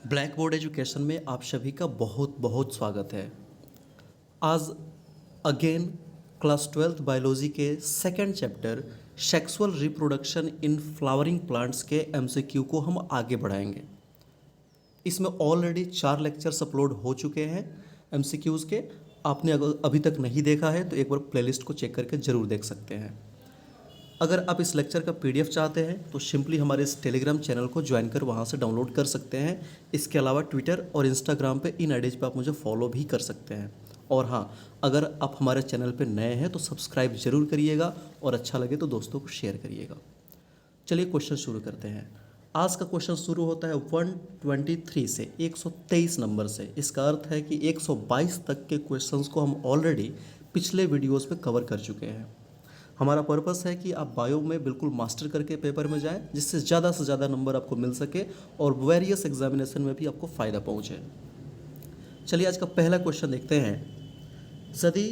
Black board education में आप सभी का बहुत बहुत स्वागत है। आज अगेन क्लास 12th बायोलॉजी के second chapter sexual reproduction in flowering plants के एमसीक्यू को हम आगे बढ़ाएंगे। इसमें ऑलरेडी 4 लेक्चर्स अपलोड हो चुके हैं एमसीक्यूज़ के। आपने अगर अभी तक नहीं देखा है तो एक बार प्लेलिस्ट को चेक करके ज़रूर देख सकते हैं। अगर आप इस लेक्चर का पीडीएफ चाहते हैं तो सिंपली हमारे इस टेलीग्राम चैनल को ज्वाइन कर वहाँ से डाउनलोड कर सकते हैं। इसके अलावा ट्विटर और इंस्टाग्राम पे इन आईडीज़ पे आप मुझे फॉलो भी कर सकते हैं। और हाँ, अगर आप हमारे चैनल पे नए हैं तो सब्सक्राइब जरूर करिएगा और अच्छा लगे तो दोस्तों को शेयर करिएगा। चलिए क्वेश्चन शुरू करते हैं। आज का क्वेश्चन शुरू होता है 123 से 123 नंबर से। इसका अर्थ है कि 122 तक के क्वेश्चंस को हम ऑलरेडी पिछले वीडियोस में कवर कर चुके हैं। हमारा पर्पस है कि आप बायो में बिल्कुल मास्टर करके पेपर में जाएं, जिससे ज़्यादा से ज़्यादा नंबर आपको मिल सके और वेरियस एग्जामिनेशन में भी आपको फ़ायदा पहुँचे। चलिए आज का पहला क्वेश्चन देखते हैं। यदि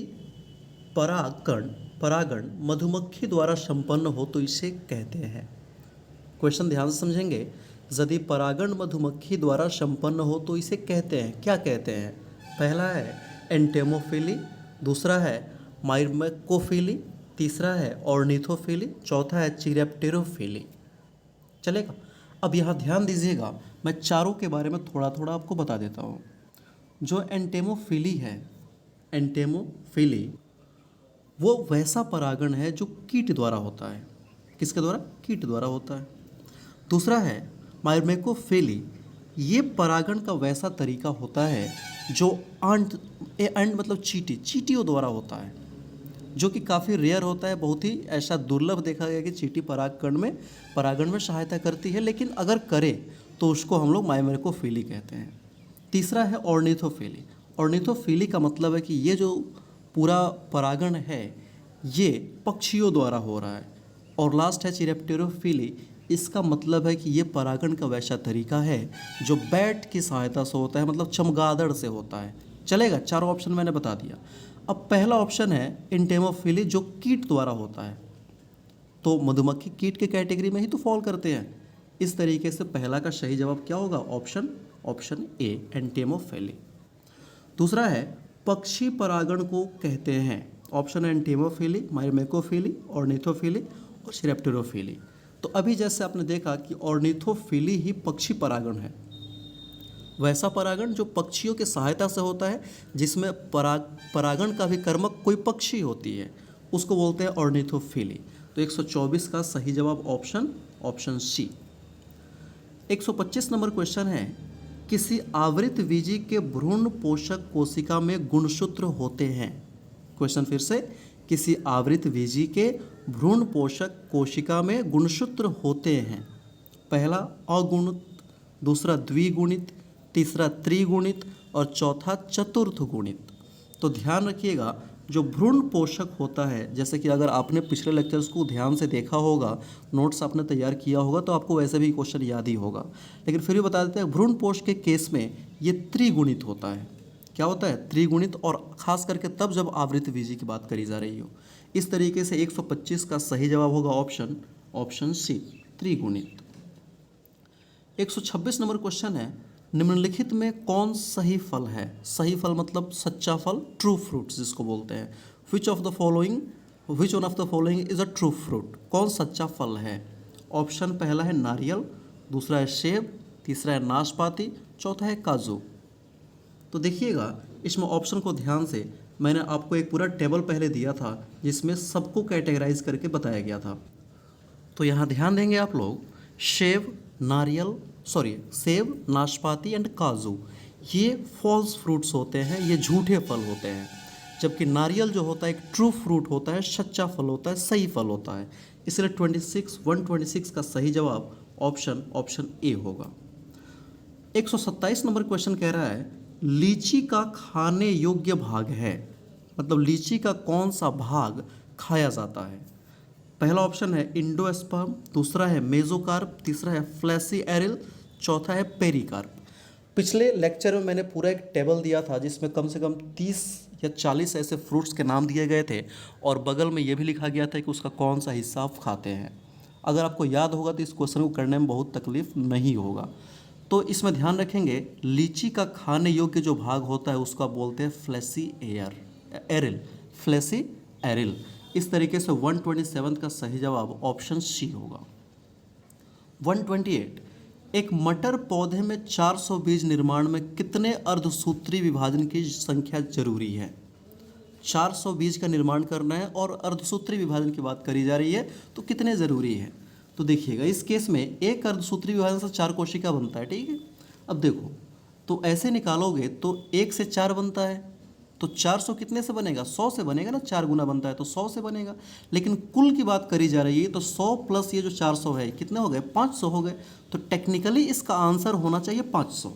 परागण मधुमक्खी द्वारा संपन्न हो तो इसे कहते हैं। क्वेश्चन ध्यान से समझेंगे। यदि परागण मधुमक्खी द्वारा संपन्न हो तो इसे कहते हैं, क्या कहते हैं? पहला है एंटेमोफिली, दूसरा है माइरमेकोफिली, तीसरा है ऑर्निथोफिली, चौथा है चिरेप्टेरोफिली। चलेगा। अब यहाँ ध्यान दीजिएगा, मैं चारों के बारे में थोड़ा थोड़ा आपको बता देता हूँ। जो एंटेमोफिली है, एंटेमोफिली वो वैसा परागण है जो कीट द्वारा होता है। किसके द्वारा? कीट द्वारा होता है। दूसरा है माइरमेकोफिली, ये परागण का वैसा तरीका होता है जो अंड मतलब चींटियों द्वारा होता है, जो कि काफ़ी रेयर होता है। बहुत ही ऐसा दुर्लभ देखा गया कि चींटी परागण में सहायता करती है, लेकिन अगर करे तो उसको हम लोग माइरमेकोफिली कहते हैं। तीसरा है ऑर्निथोफिली। ऑर्निथोफिली का मतलब है कि ये जो पूरा परागण है ये पक्षियों द्वारा हो रहा है। और लास्ट है चिरेप्टेरोफिली। इसका मतलब है कि ये परागण का वैसा तरीका है जो बैट की सहायता से होता है, मतलब चमगादड़ से होता है। चलेगा। चारों ऑप्शन मैंने बता दिया। अब पहला ऑप्शन है एंटेमोफिली, जो कीट द्वारा होता है, तो मधुमक्खी कीट के कैटेगरी में ही तो फॉल करते हैं। इस तरीके से पहला का सही जवाब क्या होगा? Option A, entomophily. दूसरा है पक्षी परागण को कहते हैं। ऑप्शन है एंटेमोफिली, माइरमेकोफिली, ऑर्निथोफिली और चिरेप्टेरोफिली। तो अभी जैसे आपने देखा कि ऑर्निथोफिली ही पक्षी परागण है, वैसा परागण जो पक्षियों की सहायता से होता है, जिसमें परागण का भी कर्मक कोई पक्षी होती है, उसको बोलते हैं ऑर्निथोफिली। तो 124 का सही जवाब ऑप्शन सी। 125 नंबर क्वेश्चन है, किसी आवृत बीजी के भ्रूण पोषक कोशिका में गुणसूत्र होते हैं। क्वेश्चन फिर से, किसी आवृत बीजी के भ्रूण पोषक कोशिका में गुणसूत्र होते हैं। पहला अगुणित, दूसरा द्विगुणित, तीसरा त्रिगुणित और चौथा चतुर्थ गुणित। तो ध्यान रखिएगा, जो भ्रूण पोषक होता है, जैसे कि अगर आपने पिछले लेक्चर्स को ध्यान से देखा होगा, नोट्स आपने तैयार किया होगा, तो आपको वैसे भी क्वेश्चन याद ही होगा, लेकिन फिर भी बता देते हैं, भ्रूण पोष के केस में ये त्रिगुणित होता है। क्या होता है? त्रिगुणित। और ख़ास करके तब जब आवृत बीजी की बात करी जा रही हो। इस तरीके से 125 का सही जवाब होगा ऑप्शन सी, त्रिगुणित। 126 नंबर क्वेश्चन है, निम्नलिखित में कौन सही फल है? सही फल मतलब सच्चा फल, ट्रू फ्रूट जिसको बोलते हैं। Which one of the following is a true fruit? कौन सच्चा फल है? ऑप्शन पहला है नारियल, दूसरा है सेब, तीसरा है नाशपाती, चौथा है काजू। तो देखिएगा, इसमें ऑप्शन को ध्यान से, मैंने आपको एक पूरा टेबल पहले दिया था जिसमें सबको कैटेगराइज करके बताया गया था। तो यहाँ ध्यान देंगे आप लोग, सेब, नाशपाती एंड काजू, ये फॉल्स फ्रूट्स होते हैं, ये झूठे फल होते हैं। जबकि नारियल जो होता है एक ट्रू फ्रूट होता है, सच्चा फल होता है, सही फल होता है। इसलिए 126 का सही जवाब ऑप्शन ए होगा। 127 नंबर क्वेश्चन कह रहा है, लीची का खाने योग्य भाग है, मतलब लीची का कौन सा भाग खाया जाता है? पहला ऑप्शन है इंडोस्पर्म, दूसरा है मेसोकार्प, तीसरा है फ्लैसी एरिल, चौथा है पेरिकार्प। पिछले लेक्चर में मैंने पूरा एक टेबल दिया था जिसमें कम से कम 30 या 40 ऐसे फ्रूट्स के नाम दिए गए थे और बगल में ये भी लिखा गया था कि उसका कौन सा हिस्सा आप खाते हैं। अगर आपको याद होगा तो इस क्वेश्चन को करने में बहुत तकलीफ नहीं होगा। तो इसमें ध्यान रखेंगे, लीची का खाने योग्य जो भाग होता है उसको आप बोलते हैं फ्लैसी एरिल, फ्लैसी एरिल। इस तरीके से 127 का सही जवाब ऑप्शन सी होगा। 128, एक मटर पौधे में 400 बीज निर्माण में कितने अर्धसूत्री विभाजन की संख्या जरूरी है? 400 बीज का निर्माण करना है और अर्धसूत्री विभाजन की बात करी जा रही है, तो कितने ज़रूरी है? तो देखिएगा, इस केस में एक अर्धसूत्री विभाजन से 4 कोशिका बनता है, ठीक है। अब देखो, तो ऐसे निकालोगे तो 1 से 4 बनता है, तो 400 कितने से बनेगा? 100 से बनेगा ना, 4 गुना बनता है तो 100 से बनेगा। लेकिन कुल की बात करी जा रही है, तो 100 प्लस ये जो 400 है, कितने हो गए? 500 हो गए। तो टेक्निकली इसका आंसर होना चाहिए 500,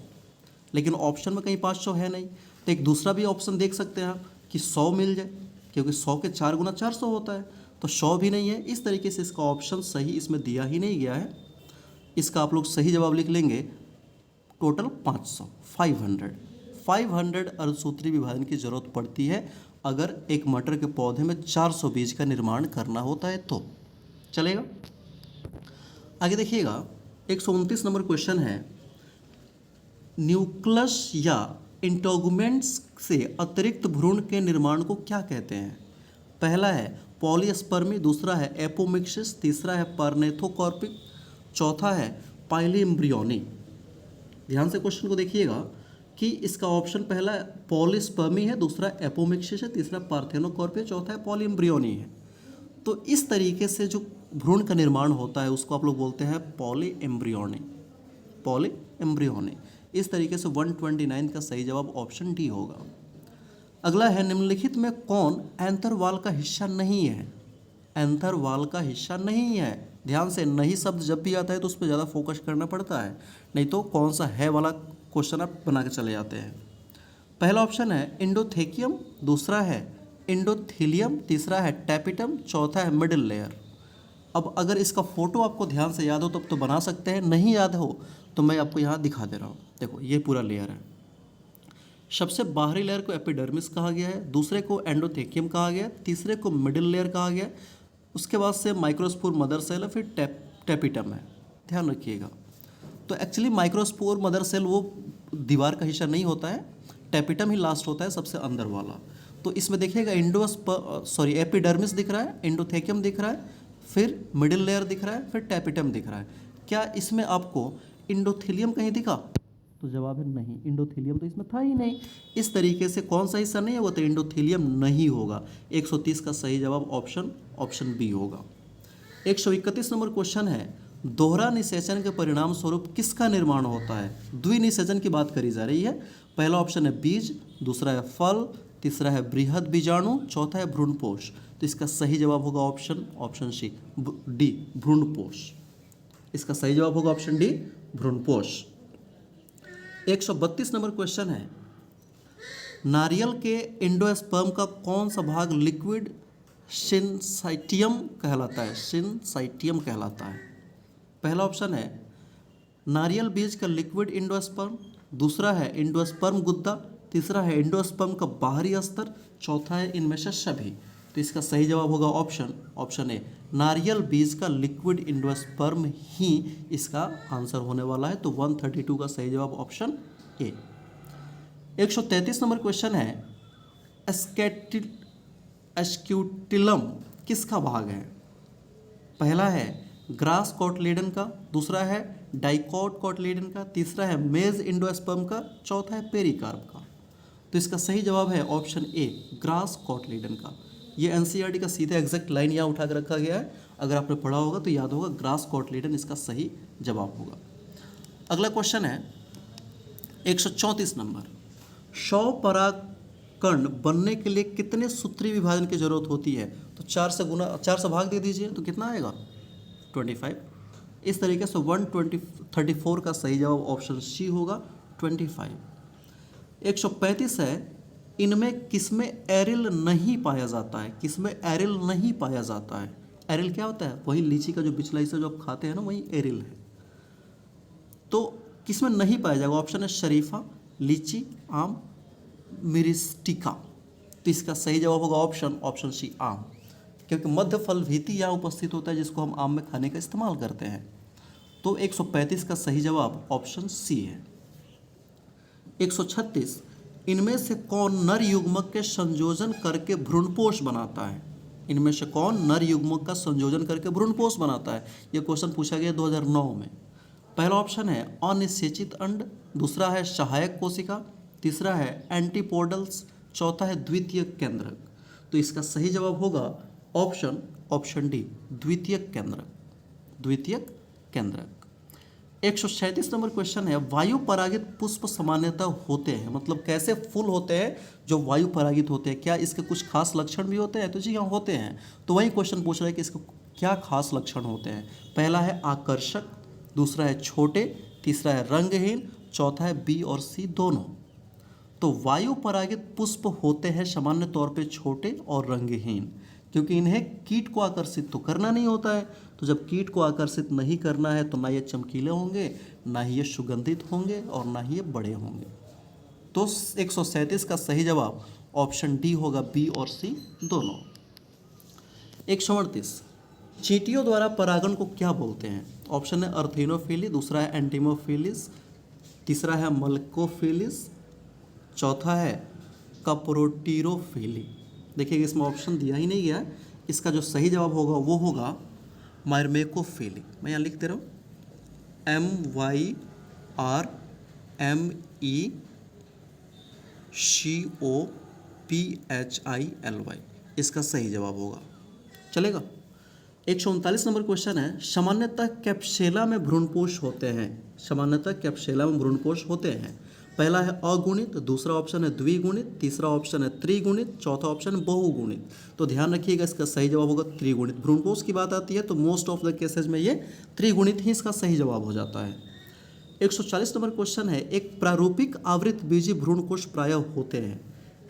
लेकिन ऑप्शन में कहीं 500 है नहीं। तो एक दूसरा भी ऑप्शन देख सकते हैं आप कि 100 मिल जाए, क्योंकि 100 के 4 गुना 400 होता है, तो 100 भी नहीं है। इस तरीके से इसका ऑप्शन सही इसमें दिया ही नहीं गया है। इसका आप लोग सही जवाब लिख लेंगे टोटल 500, 500 अर्धसूत्री विभाजन की जरूरत पड़ती है अगर एक मटर के पौधे में 400 बीज का निर्माण करना होता है तो। चलेगा, आगे देखिएगा, 129 नंबर क्वेश्चन है, न्यूक्लियस या इंटेगुमेंट्स से अतिरिक्त भ्रूण के निर्माण को क्या कहते हैं? पहला है पॉलीस्पर्मी, दूसरा है एपोमिक्सिस, तीसरा है परनेथोकॉर्पिक, चौथा है पाइलीएम्ब्रियोनी। ध्यान से क्वेश्चन को देखिएगा कि इसका ऑप्शन पहला पॉलीस्पर्मी है, दूसरा एपोमिक्सिस है, तीसरा पार्थेनोकॉर्पिक, चौथा है पॉलीएम्ब्रियोनी है। तो इस तरीके से जो भ्रूण का निर्माण होता है उसको आप लोग बोलते हैं पॉलीएम्ब्रियोनी, पॉलीएम्ब्रियोनी। इस तरीके से 129 का सही जवाब ऑप्शन डी होगा। अगला है, निम्नलिखित में कौन एंथर वाल का हिस्सा नहीं है? एंथर वाल का हिस्सा नहीं है। ध्यान से, नहीं शब्द जब भी आता है तो उस पर ज़्यादा फोकस करना पड़ता है, नहीं तो कौन सा है वाला क्वेश्चन आप बना के चले जाते हैं। पहला ऑप्शन है एंडोथेकियम, दूसरा है एंडोथीलियम, तीसरा है टैपिटम, चौथा है मिडिल लेयर। अब अगर इसका फोटो आपको ध्यान से याद हो तब तो बना सकते हैं, नहीं याद हो तो मैं आपको यहाँ दिखा दे रहा हूँ। देखो, ये पूरा लेयर है। सबसे बाहरी लेयर को एपिडर्मिस कहा गया है, दूसरे को एंडोथेकियम कहा गया, तीसरे को मिडिल लेयर कहा गया, उसके बाद से माइक्रोस्पोर मदर सेल है, फिर टैपिटम है। ध्यान रखिएगा, तो एक्चुअली माइक्रोस्पोर मदर सेल वो दीवार का हिस्सा नहीं होता है, टैपिटम ही लास्ट होता है, सबसे अंदर वाला। तो इसमें देखिएगा एपिडर्मिस दिख रहा है, एंडोथेकियम दिख रहा है, फिर मिडिल लेयर दिख रहा है, फिर टैपिटम दिख रहा है। क्या इसमें आपको इंडोथीलियम कहीं दिखा? तो जवाब है नहीं, इंडोथीलियम तो इसमें था ही नहीं। इस तरीके से कौन सा हिस्सा नहीं होगा? तो इंडोथीलियम नहीं होगा। 130 का सही जवाब ऑप्शन बी होगा। 131 नंबर क्वेश्चन है, दोहरा निषेचन के परिणाम स्वरूप किसका निर्माण होता है? द्विनिषेचन की बात करी जा रही है। पहला ऑप्शन है बीज, दूसरा है फल, तीसरा है बृहद बीजाणु, चौथा है भ्रूणपोष। तो इसका सही जवाब होगा ऑप्शन सी, डी, भ्रूणपोष। इसका सही जवाब होगा ऑप्शन डी, भ्रूणपोष। 132 नंबर क्वेश्चन है, नारियल के एंडोस्पर्म का कौन सा भाग लिक्विड सिंसाइटियम कहलाता है? सिंसाइटियम कहलाता है। पहला ऑप्शन है नारियल बीज का लिक्विड एंडोस्पर्म, दूसरा है एंडोस्पर्म गुद्दा, तीसरा है एंडोस्पर्म का बाहरी स्तर, चौथा है इनमें से सभी। तो इसका सही जवाब होगा ऑप्शन ए, नारियल बीज का लिक्विड एंडोस्पर्म ही इसका आंसर होने वाला है। तो 132 का सही जवाब ऑप्शन ए। 133 नंबर क्वेश्चन है, एस्क्यूटिलम किसका भाग है? पहला है ग्रास कॉटलेडन का, दूसरा है डाइकॉट कॉटलेडन का, तीसरा है मेज एंडोस्पर्म का, चौथा है पेरिकार्प का। तो इसका सही जवाब है ऑप्शन ए, ग्रास कॉटलेडन का। ये एनसीईआरटी का सीधे एग्जैक्ट लाइन यहाँ उठा कर रखा गया है, अगर आपने पढ़ा होगा तो याद होगा, ग्रास कॉटलेडन इसका सही जवाब होगा। अगला क्वेश्चन है 134 नंबर, 100 परागकण बनने के लिए कितने सूत्री विभाजन की जरूरत होती है? तो 4 से भाग दे दीजिए तो कितना आएगा? 25। इस तरीके से 134 का सही जवाब ऑप्शन सी होगा, 25। 135 है, इनमें किसमें एरिल नहीं पाया जाता है? किसमें एरिल नहीं पाया जाता है? एरिल क्या होता है? वही लीची का जो पिछला हिस्सा जो आप खाते हैं ना, वही एरिल है। तो किसमें नहीं पाया जाएगा? ऑप्शन है शरीफा, लीची, आम, मिरिस्टिका। तो इसका सही जवाब होगा ऑप्शन सी, आम, क्योंकि मध्य फल भीति यहाँ उपस्थित होता है जिसको हम आम में खाने का इस्तेमाल करते हैं। तो 135 का सही जवाब ऑप्शन सी है। 136, इनमें से कौन नर युग्मक के संयोजन करके भ्रूणपोष बनाता है? इनमें से कौन नर युग्मक का संयोजन करके भ्रूणपोष बनाता है? यह क्वेश्चन पूछा गया 2009 में। पहला ऑप्शन है अनिषेचित अंड, दूसरा है सहायक कोशिका, तीसरा है एंटीपोडल्स, चौथा है द्वितीयक केंद्रक। तो इसका सही जवाब होगा ऑप्शन डी, द्वितीयक केंद्रक, द्वितीयक केंद्रक। 137 नंबर क्वेश्चन है वायु परागित पुष्प सामान्यतः होते हैं, मतलब कैसे फूल होते हैं जो वायु परागित होते हैं, क्या इसके कुछ खास लक्षण भी होते हैं? तो जी हाँ, होते हैं। तो वही क्वेश्चन पूछ रहा है कि इसके क्या खास लक्षण होते हैं। पहला है आकर्षक, दूसरा है छोटे, तीसरा है रंगहीन, चौथा है बी और सी दोनों। तो वायु परागित पुष्प होते हैं सामान्य तौर पे छोटे और रंगहीन, क्योंकि इन्हें कीट को आकर्षित तो करना नहीं होता है। तो जब कीट को आकर्षित नहीं करना है तो ना ये चमकीले होंगे, ना ही ये सुगंधित होंगे और ना ही ये बड़े होंगे। तो 137 का सही जवाब ऑप्शन डी होगा, बी और सी दोनों। 138, चींटियों द्वारा परागण को क्या बोलते हैं? ऑप्शन है अर्थेनोफिली, दूसरा है एंटीमोफिलिस, तीसरा है मल्कोफिलिस, चौथा है कप्रोटीरोफिली। देखिए इसमें ऑप्शन दिया ही नहीं गया, इसका जो सही जवाब होगा वो होगा मायरमेकोफिली। मैं यहाँ लिख दे रहा हूँ MYRMECOPHILY, इसका सही जवाब होगा। चलेगा। 139 नंबर क्वेश्चन है सामान्यतः कैप्सेला में भ्रूणपोष होते हैं, सामान्यतः कैप्सेला में भ्रूणपोष होते हैं। पहला है अगुणित, दूसरा ऑप्शन है द्विगुणित, तीसरा ऑप्शन है त्रिगुणित, चौथा ऑप्शन है बहुगुणित। तो ध्यान रखिएगा इसका सही जवाब होगा त्रिगुणित। भ्रूणपोष की बात आती है तो मोस्ट ऑफ द केसेज में ये त्रिगुणित ही इसका सही जवाब हो जाता है। 140 नंबर क्वेश्चन है एक प्रारूपिक आवृत बीजी भ्रूणकोष प्रायः होते हैं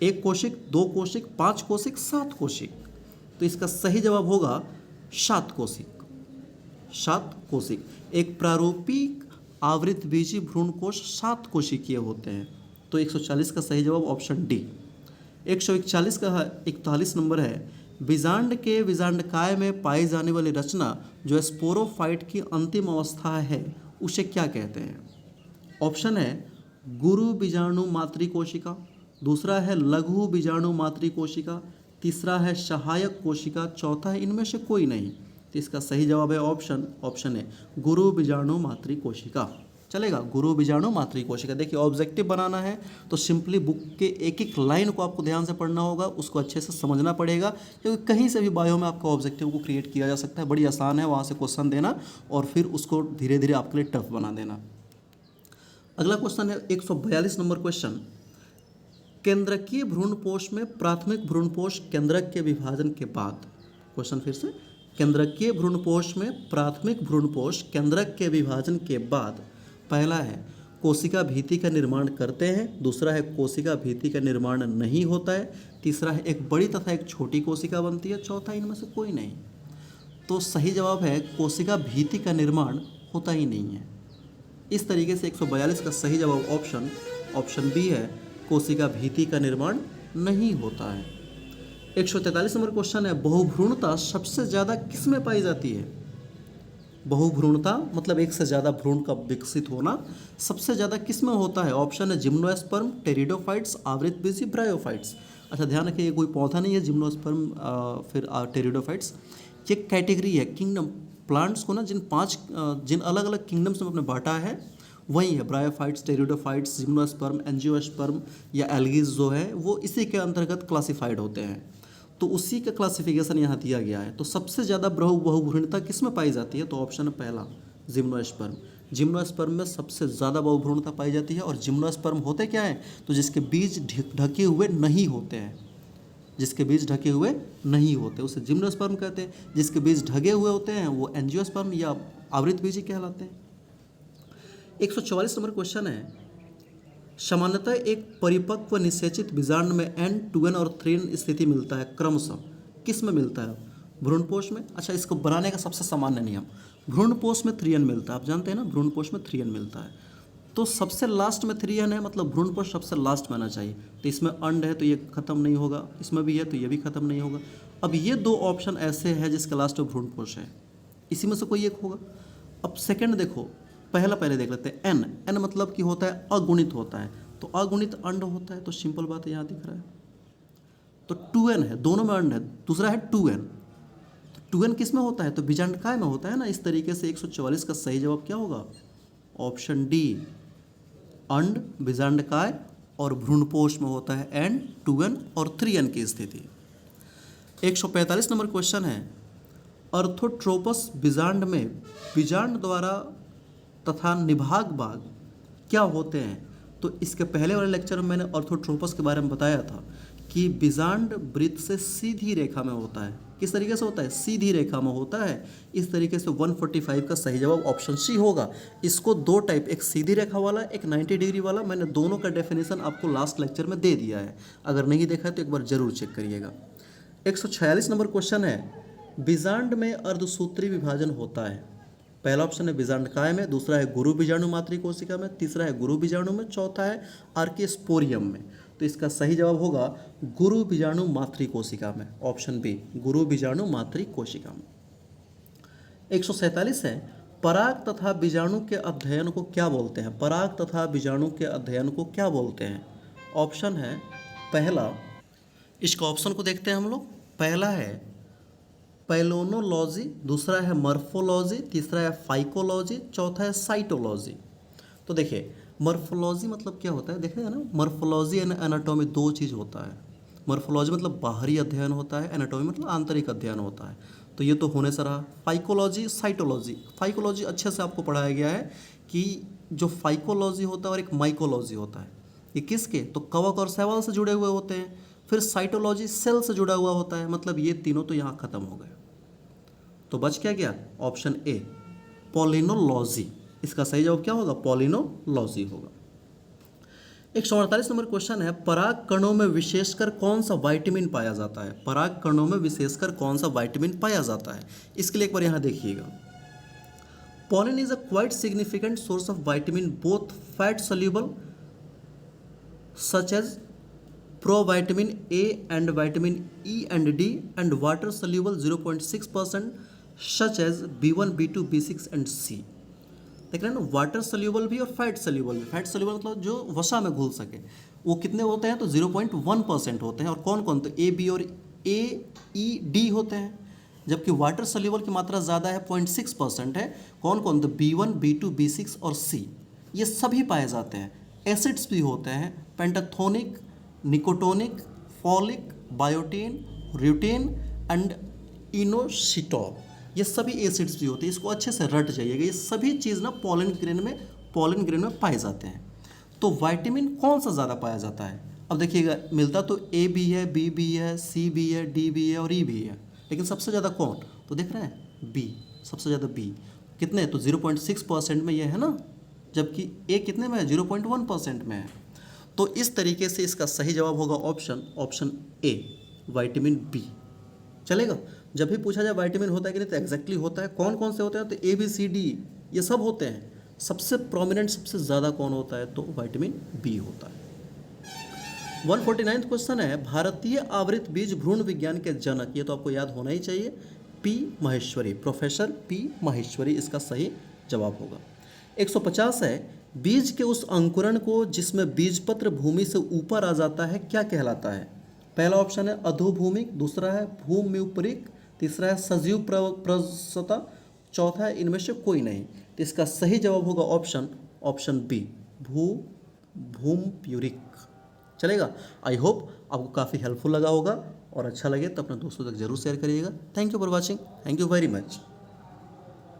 1 कोशिक, 2 कोशिक, 5 कोशिक, 7 कोशिक। तो इसका सही जवाब होगा 7 कोशिक, 7 कोशिक। एक प्रारूपिक आवृत बीजी भ्रूणकोष 7 कोशिकीय होते हैं। तो 140 का सही जवाब ऑप्शन डी। 141 का 41 नंबर है बीजांड के बीजांडकाय में पाई जाने वाली रचना जो स्पोरोफाइट की अंतिम अवस्था है उसे क्या कहते हैं? ऑप्शन है गुरु बीजाणु मातृकोशिका, दूसरा है लघु बीजाणु मातृकोशिका, तीसरा है सहायक कोशिका, चौथा है इनमें से कोई नहीं। तो इसका सही जवाब है ऑप्शन है गुरु बीजाणु मातृकोशिका। चलेगा, गुरु बीजाणु मातृकोशिका। देखिए ऑब्जेक्टिव बनाना है तो सिंपली बुक के एक एक लाइन को आपको ध्यान से पढ़ना होगा, उसको अच्छे से समझना पड़ेगा, क्योंकि कहीं से भी बायो में आपका ऑब्जेक्टिव को क्रिएट किया जा सकता है। बड़ी आसान है, वहाँ से क्वेश्चन देना और फिर उसको धीरे धीरे आपके लिए टफ बना देना। अगला क्वेश्चन है 142 नंबर क्वेश्चन, केंद्रकीय भ्रूणपोष में प्राथमिक भ्रूणपोष केंद्रक के विभाजन के बाद, क्वेश्चन फिर से, केंद्रकीय भ्रूणपोष में प्राथमिक भ्रूणपोष केंद्रक के विभाजन के बाद पहला है कोशिका भीति का निर्माण करते हैं, दूसरा है कोशिका भीति का निर्माण नहीं होता है, तीसरा है एक बड़ी तथा एक छोटी कोशिका बनती है, चौथा इनमें से कोई नहीं। तो सही जवाब है कोशिका भीति का निर्माण होता ही नहीं है। इस तरीके से 142 का सही जवाब ऑप्शन बी है, कोशिका भीति का निर्माण नहीं होता है। 143 नंबर क्वेश्चन है बहुभ्रूणता सबसे ज़्यादा किस में पाई जाती है? बहुभ्रूणता मतलब एक से ज़्यादा भ्रूण का विकसित होना सबसे ज़्यादा किस में होता है? ऑप्शन है जिम्नोस्पर्म, टेरिडोफाइट्स, आवृत बीजी, ब्रायोफाइट्स। अच्छा ध्यान रखिए, ये कोई पौधा नहीं है जिम्नोस्पर्म फिर टेरिडोफाइट्स, ये कैटेगरी है किंगडम प्लांट्स को ना जिन अलग अलग किंगडम्स में अपने बांटा है वही है। ब्रायोफाइट्स, टेरिडोफाइट्स, जिम्नोस्पर्म, एंजियोस्पर्म या एल्गीज जो है वो इसी के अंतर्गत क्लासिफाइड होते हैं। तो उसी का क्लासिफिकेशन यहाँ दिया गया है। तो सबसे ज़्यादा बहुभ्रूणता किस में पाई जाती है? तो ऑप्शन पहला जिम्नोस्पर्म। जिम्नोस्पर्म में सबसे ज़्यादा बहुभ्रूणता पाई जाती है। और जिम्नोस्पर्म होते क्या है? तो जिसके बीज ढके हुए नहीं होते हैं, जिसके बीज ढके हुए नहीं होते उसे जिम्नोस्पर्म कहते हैं। जिसके बीज ढके हुए होते हैं वो एंजियोस्पर्म या आवृत बीजी कहलाते हैं। 144 नंबर क्वेश्चन है सामान्यतः एक परिपक्व निषेचित बीजांड में N, 2N और 3N स्थिति मिलता है क्रमशः, किस में मिलता है? भ्रूणपोष में। अच्छा, इसको बनाने का सबसे सामान्य नियम, भ्रूणपोष में 3N मिलता है, आप जानते हैं ना, भ्रूणपोष में 3N मिलता है। तो सबसे लास्ट में 3N है, मतलब भ्रूणपोष सबसे लास्ट में आना चाहिए। तो इसमें अंड है तो ये खत्म नहीं होगा, इसमें भी है तो ये भी खत्म नहीं होगा। अब ये दो ऑप्शन ऐसे हैं जिसका लास्ट में भ्रूणपोष है, इसी में से कोई एक होगा। अब सेकंड देखो, पहला पहले देख लेते हैं। एन, एन मतलब कि होता है अगुणित होता है, तो अगुणित अंड होता है, तो सिंपल बात है यहाँ दिख रहा है। तो 2n है, दोनों में अंड है, दूसरा है 2n। तो 2n किस में होता है, तो बीजांडकाय में होता है ना। इस तरीके से 144 का सही जवाब क्या होगा, ऑप्शन डी, अंड, बीजांडकाय और भ्रूणपोष में होता है एन, 2n और 3n की स्थिति। 145 नंबर क्वेश्चन है, अर्थोट्रोपस बीजांड में बीजांड द्वारा तथा निभाग भाग क्या होते हैं। तो इसके पहले वाले लेक्चर में मैंने अर्थोट्रोपस के बारे में बताया था कि बीजांड वृत्त से सीधी रेखा में होता है। किस तरीके से होता है, सीधी रेखा में होता है। इस तरीके से 145 का सही जवाब ऑप्शन सी होगा। इसको दो टाइप, एक सीधी रेखा वाला, एक 90 डिग्री वाला, मैंने दोनों का डेफिनेशन आपको लास्ट लेक्चर में दे दिया है। अगर नहीं देखा है तो एक बार जरूर चेक करिएगा। 146 नंबर क्वेश्चन है, बीजांड में अर्धसूत्री विभाजन होता है। पहला ऑप्शन है बीजांडकाय में, दूसरा है गुरु बीजाणु मातृ कोशिका में, तीसरा है गुरु बीजाणु में, चौथा है आर्किस्पोरियम में। तो इसका सही जवाब होगा गुरु बीजाणु मातृ कोशिका में, ऑप्शन बी, गुरु बीजाणु मातृ कोशिका में। 147 है, पराग तथा बीजाणु के अध्ययन को क्या बोलते हैं। पराग तथा बीजाणु के अध्ययन को क्या बोलते हैं। ऑप्शन है पहला, इसका ऑप्शन को देखते हैं हम लोग। पहला है पैलोनोलॉजी, दूसरा है मॉर्फोलॉजी, तीसरा है फाइकोलॉजी, चौथा है साइटोलॉजी। तो देखिए मॉर्फोलॉजी मतलब क्या होता है, देखिए ना, मॉर्फोलॉजी एंड एनाटॉमी दो चीज़ होता है। मॉर्फोलॉजी मतलब बाहरी अध्ययन होता है, एनाटॉमी मतलब आंतरिक अध्ययन होता है। तो ये तो होने से रहा। फाइकोलॉजी, साइटोलॉजी, फाइकोलॉजी अच्छे से आपको पढ़ाया गया है कि जो फाइकोलॉजी होता है और एक माइकोलॉजी होता है, ये किसके, तो कवक और शैवाल से जुड़े हुए होते हैं। फिर साइटोलॉजी सेल से जुड़ा हुआ होता है। मतलब ये तीनों तो यहाँ खत्म हो गए, तो बच क्या गया, ऑप्शन ए, पॉलिनोलॉजी। इसका सही जवाब क्या होगा, पॉलिनोलॉजी होगा। 148 नंबर क्वेश्चन है, पराग कणों में विशेषकर कौन सा विटामिन पाया जाता है। पराग कणों में विशेषकर कौन सा विटामिन पाया जाता है। इसके लिए एक बार यहाँ देखिएगा। Pollen is a quite significant source of vitamin both fat soluble such as provitamin A and vitamin E and D and water soluble 0.6% such as B1, B2, B6 and C। देख रहे हैं ना, वाटर सोल्यूबल भी और fat soluble भी। Fat soluble मतलब जो वसा में घुल सके, वो कितने होते हैं, तो 0.1% होते हैं। और कौन कौन, तो ए, बी और ए, ई, डी होते हैं। जबकि वाटर सोल्यूबल की मात्रा ज़्यादा है, 0.6% है। कौन कौन, तो B1, B2, B6 और C, ये सभी पाए जाते हैं। एसिड्स भी होते हैं, पेंटाथोनिक, निकोटोनिक, फॉलिक, बायोटीन, र्यूटेन एंड इनोसिटॉल, ये सभी एसिड्स भी होते हैं। इसको अच्छे से रट जाइएगा। ये सभी चीज़ ना पॉलन ग्रेन में पाए जाते हैं। तो विटामिन कौन सा ज़्यादा पाया जाता है, अब देखिएगा, मिलता तो ए भी है, बी भी है, सी भी है, डी भी है और ई भी है, लेकिन सबसे ज़्यादा कौन, तो देख रहे हैं बी, सबसे ज़्यादा बी। कितने, तो 0.6% में ये है ना, जबकि ए कितने में है, 0.1% में है। तो इस तरीके से इसका सही जवाब होगा ऑप्शन ए, विटामिन बी। चलेगा, जब भी पूछा जाए विटामिन होता है कि नहीं, तो एग्जैक्टली होता है। कौन कौन से होते हैं, तो ए, बी, सी, डी, ये सब होते हैं। सबसे प्रोमिनेंट, सबसे ज़्यादा कौन होता है, तो विटामिन बी होता है। 149 क्वेश्चन है, भारतीय आवृत बीज भ्रूण विज्ञान के जनक, ये तो आपको याद होना ही चाहिए, P Maheshwari, professor P Maheshwari इसका सही जवाब होगा। 150 है, बीज के उस अंकुरण को जिसमें बीजपत्र भूमि से ऊपर आ जाता है क्या कहलाता है। पहला ऑप्शन है अधोभूमिक, दूसरा है भूम्युपरिक, तीसरा है सजीव प्रसता, चौथा है इनमें से कोई नहीं। तो इसका सही जवाब होगा ऑप्शन बी, भूम्युरिक। चलेगा, आई होप आपको काफ़ी हेल्पफुल लगा होगा, और अच्छा लगे तो अपने दोस्तों तक जरूर शेयर करिएगा। Thank you for watching, thank you very much.